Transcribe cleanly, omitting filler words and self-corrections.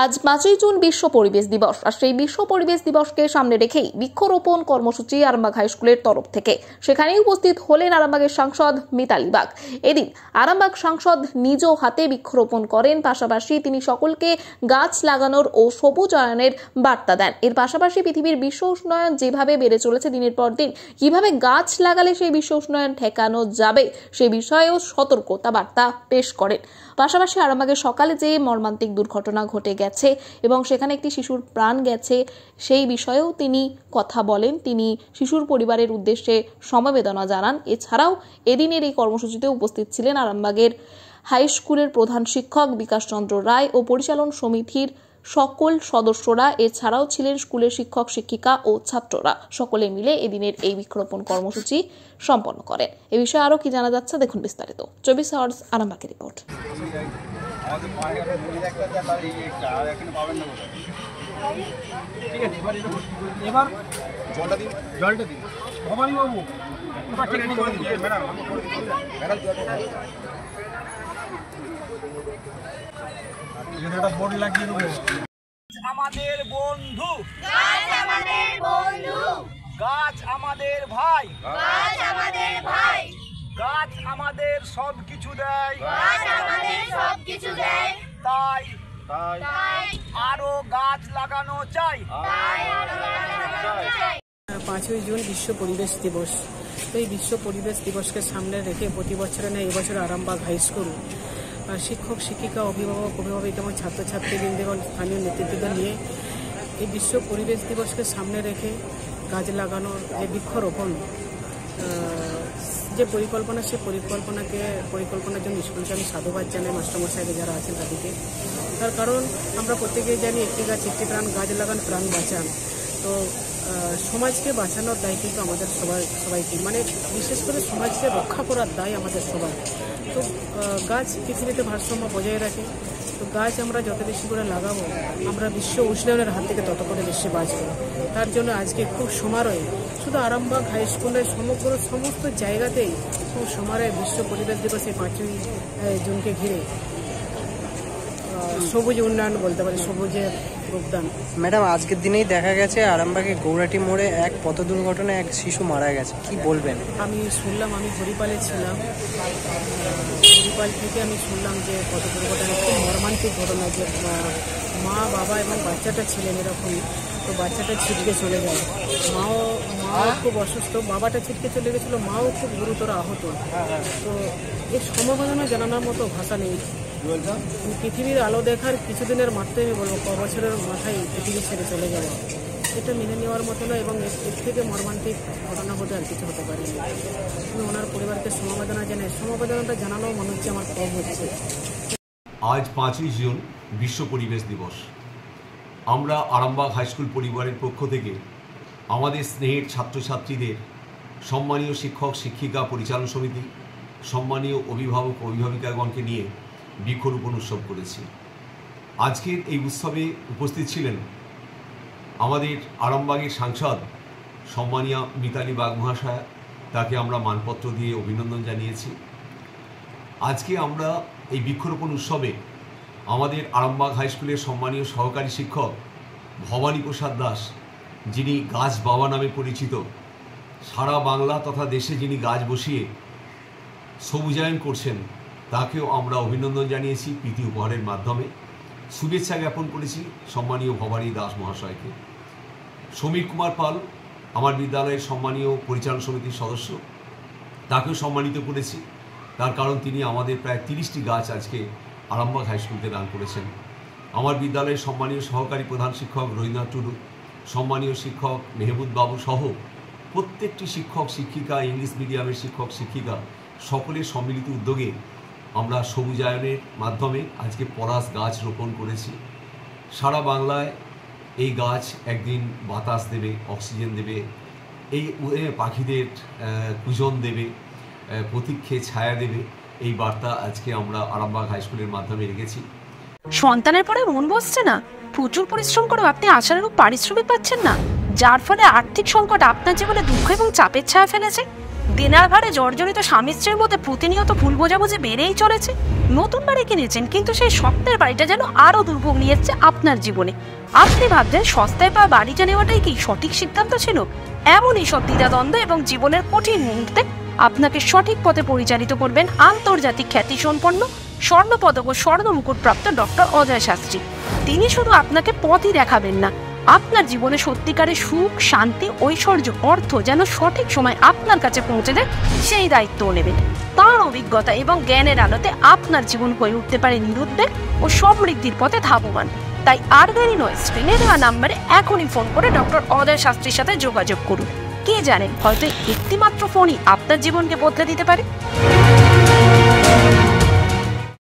আজ 5ই জুন বিশ্ব পরিবেশ দিবস। আর সেই বিশ্ব পরিবেশ দিবসকে সামনে রেখেই বৃক্ষরোপণ কর্মসূচি আরামবাগ হাই স্কুলের তরফ থেকে। সেখানেই উপস্থিত হলেন আরামবাগের সাংসদ মিতালি বাগ। এদিন আরামবাগ সাংসদ নিজ হাতে বৃক্ষরোপণ করেন, পাশাপাশি তিনি সকলকে গাছ লাগানোর ও সবুজায়নের বার্তা দেন। এর পাশাপাশি পৃথিবীর বিশ্ব উষ্ণায়ন যেভাবে বেড়ে চলেছে দিনের পর দিন, কিভাবে গাছ লাগালে সেই বিশ্ব উষ্ণায়ন ঠেকানো যাবে সে বিষয়েও সতর্কতা বার্তা পেশ করেন। পাশাপাশি আরামবাগের সকালে যে মর্মান্তিক দুর্ঘটনা ঘটে গেছে এবং সেখানে একটি শিশুর প্রাণ গেছে সেই বিষয়েও তিনি কথা বলেন। তিনি শিশুর পরিবারের উদ্দেশ্যে সমবেদনা জানান। এছাড়াও এদিনের এই কর্মসূচিতে উপস্থিত ছিলেন আরামবাগের হাই স্কুলের প্রধান শিক্ষক বিকাশ চন্দ্র রায় ও পরিচালন সমিতির সকল সদস্যরা। এছাড়াও ছিলেন স্কুলের শিক্ষক শিক্ষিকা ও ছাত্ররা। সকলে মিলে এদিনের এই বৃক্ষরোপণ কর্মসূচি সম্পন্ন করেন। এ বিষয়ে আরো কি জানা যাচ্ছে দেখুন বিস্তারিত। 24 আওয়ার্স আরামবাগের রিপোর্ট। আমাদের বন্ধু, গাছ আমাদের বন্ধু, গাছ আমাদের ভাই, গাছ আমাদের ভাই, গাছ আমাদের সবকিছু দেয়, গাছ আমাদের সবকিছু দেয়। তাই তাই আরো গাছ লাগানো চাই, তাই আরো গাছ লাগানো চাই। 5ই জুন বিশ্ব পরিবেশ দিবস। তো এই বিশ্ব পরিবেশ দিবসকে সামনে রেখে প্রতি বছরে না এবছর আরামবাগ হাই স্কুল শিক্ষক শিক্ষিকা অভিভাবক অভিভাবিকা এবং ছাত্রছাত্রীবৃন্দ এবং স্থানীয় নেতৃত্বদের নিয়ে এই বিশ্ব পরিবেশ দিবসকে সামনে রেখে গাছ লাগানোর যে বৃক্ষরোপণ যে পরিকল্পনা, সেই পরিকল্পনার জন্য স্কুলকে আমি সাধুবাদ জানাই, মাস্টারমশাইরা যারা আছেন তাদেরকে। তার কারণ আমরা প্রত্যেকেই জানি একটি গাছ একটি প্রাণ, গাছ লাগান প্রাণ বাঁচান। তো সমাজকে বাঁচানোর দায় কিন্তু আমাদের সবাইকে, মানে বিশেষ করে সমাজকে রক্ষা করার দায় আমাদের সবার। তো গাছ পৃথিবীতে ভারসাম্য বজায় রাখে। তো গাছ আমরা যত বেশি করে লাগাবো, আমরা বিশ্ব উষ্ণায়নের হাত থেকে তত করে বেশি বাঁচবো। তার জন্য আজকে খুব সমারোহে শুধু আরামবাগ হাই স্কুলের সমস্ত জায়গাতেই খুব সমারোহে বিশ্ব পরিবেশ দিবসে 5ই জুনকে ঘিরে সবুজ উন্নয়ন বলতে পারি, সবুজের রূপদান। ম্যাডাম, আজকের দিনেই দেখা গেছে আরামবাগে গৌরাটি মোড়ে এক পথ দুর্ঘটনায় এক শিশু মারা গেছে, কি বলবেন? আমি শুনলাম, আমি হরিপালে ছিলাম, হরিপাল থেকে আমি শুনলাম যে পথ দুর্ঘটনা খুব মর্মান্তিক ঘটনা, যে মা বাবা এবং বাচ্চাটা ছিলেন এরকমই। তো বাচ্চাটা ছিটকে চলে যায়, মাও খুব অসুস্থ, বাবাটা ছিটকে চলে গেছিলো, মাও খুব গুরুতর আহত। তো এই সমবেদনা জানানোর মতো ভাষা নেই। পৃথিবীর আলো দেখার কিছুদিনের মাত্রায় আমি বলবো, বছরের মাথায় পৃথিবী ছেড়ে চলে যাওয়া, এটা মেনে নেওয়ার মতো নয় এবং এর থেকে মর্মান্তিক ঘটনা হতে আর কিছু হতে পারেনি। আমি ওনার পরিবারকে সমবেদনা জানাই, সমবেদনাটা জানানো মনে হচ্ছে আমার কম হচ্ছে। আজ 5ই জুন বিশ্ব পরিবেশ দিবস। আমরা আরামবাগ হাই স্কুল পরিবারের পক্ষ থেকে আমাদের স্নেহের ছাত্রছাত্রীদের, সম্মানীয় শিক্ষক শিক্ষিকা পরিচালন সমিতি, সম্মানীয় অভিভাবক অভিভাবিকাগণকে নিয়ে বৃক্ষরোপণ উৎসব করেছি। আজকের এই উৎসবে উপস্থিত ছিলেন আমাদের আরামবাগের সাংসদ সম্মানীয় মিতালি বাগ মহাশয়া, তাকে আমরা মানপত্র দিয়ে অভিনন্দন জানিয়েছি। আজকে আমরা এই বৃক্ষরোপণ উৎসবে আমাদের আরামবাগ হাই স্কুলের সম্মানীয় সহকারী শিক্ষক ভবানী প্রসাদ দাস, যিনি গাছ বাবা নামে পরিচিত, সারা বাংলা তথা দেশে যিনি গাছ বসিয়ে সবুজায়ন করছেন, তাকেও আমরা অভিনন্দন জানিয়েছি, প্রীতি উপহারের মাধ্যমে শুভেচ্ছা জ্ঞাপন করেছি সম্মানীয় ভবানী দাস মহাশয়কে। সমীর কুমার পাল আমার বিদ্যালয়ের সম্মানীয় পরিচালন সমিতির সদস্য, তাকেও সম্মানিত করেছি। তার কারণ তিনি আমাদের প্রায় 30টি গাছ আজকে আরামবাগ হাই স্কুলকে দান করেছেন। আমার বিদ্যালয়ের সম্মানীয় সহকারী প্রধান শিক্ষক রবীন্দ্রনাথ টুডু, সম্মানীয় শিক্ষক মেহবুব বাবু সহ প্রত্যেকটি শিক্ষক শিক্ষিকা, ইংলিশ মিডিয়ামের শিক্ষক শিক্ষিকা, সকলের সম্মিলিত উদ্যোগে আমরা সবুজায়নের মাধ্যমে আজকে পলাশ গাছ রোপণ করেছি। সারা বাংলায় এই গাছ একদিন বাতাস দেবে, অক্সিজেন দেবে, এই পাখিদের কুজন দেবে, প্রতীক্ষে ছায়া দেবে, এই বার্তা আজকে আমরা আরামবাগ হাই স্কুলের মাধ্যমে রেখেছি। সন্তানের পরে মন বসছে না, প্রচুর পরিশ্রম করেও আপনি আশানুরূপ পারিশ্রমিক পাচ্ছেন না, যার ফলে আর্থিক সংকট আপনার জীবনে দুঃখ এবং চাপের ছায়া ফেলেছে। দেনার ভারে জর্জরিত স্বামী স্ত্রীর মধ্যে প্রতিনিয়ত ভুল বোঝাবুঝি বেড়েই চলেছে। নতুন বাড়ি কিনেছেন, কিন্তু সেই স্বপ্নের বাড়িটা যেন আরো দুর্ভোগ নিয়ে এসছে আপনার জীবনে। আপনি ভাবছেন সস্তায় পাওয়া বাড়িটা নেওয়াটাই কি সঠিক সিদ্ধান্ত ছিল? এমনই সব দ্বিধাদ্বন্দ্ব এবং জীবনের কঠিন মুহূর্তে আপনাকে সঠিক পথে পরিচালিত করবেন আন্তর্জাতিক খ্যাতিসম্পন্ন স্বর্ণপদক ও স্বর্ণ মুকুট প্রাপ্ত ডক্টর অজয় শাস্ত্রী। তিনি শুধু আপনাকে পথই দেখাবেন না, আপনার জীবনে সত্যিকারের সুখ, শান্তি, ঐশ্বর্য, অর্থ যেন সঠিক সময় আপনার কাছে পৌঁছে দেয় সেই দায়িত্বও নেবেন। তাঁর অভিজ্ঞতা এবং জ্ঞানের আলোতে আপনার জীবন হয়ে উঠতে পারে নিরুদ্বেগ ও সমৃদ্ধির পথে ধাবমান। তাই আর দেরি নয়, স্ক্রিনে দেওয়া নাম্বারে এখনই ফোন করে ডক্টর অজয় শাস্ত্রীর সাথে যোগাযোগ করুন। কে জানেন, হয়তো একটিমাত্র ফোনই আপনার জীবনকে বদলে দিতে পারে।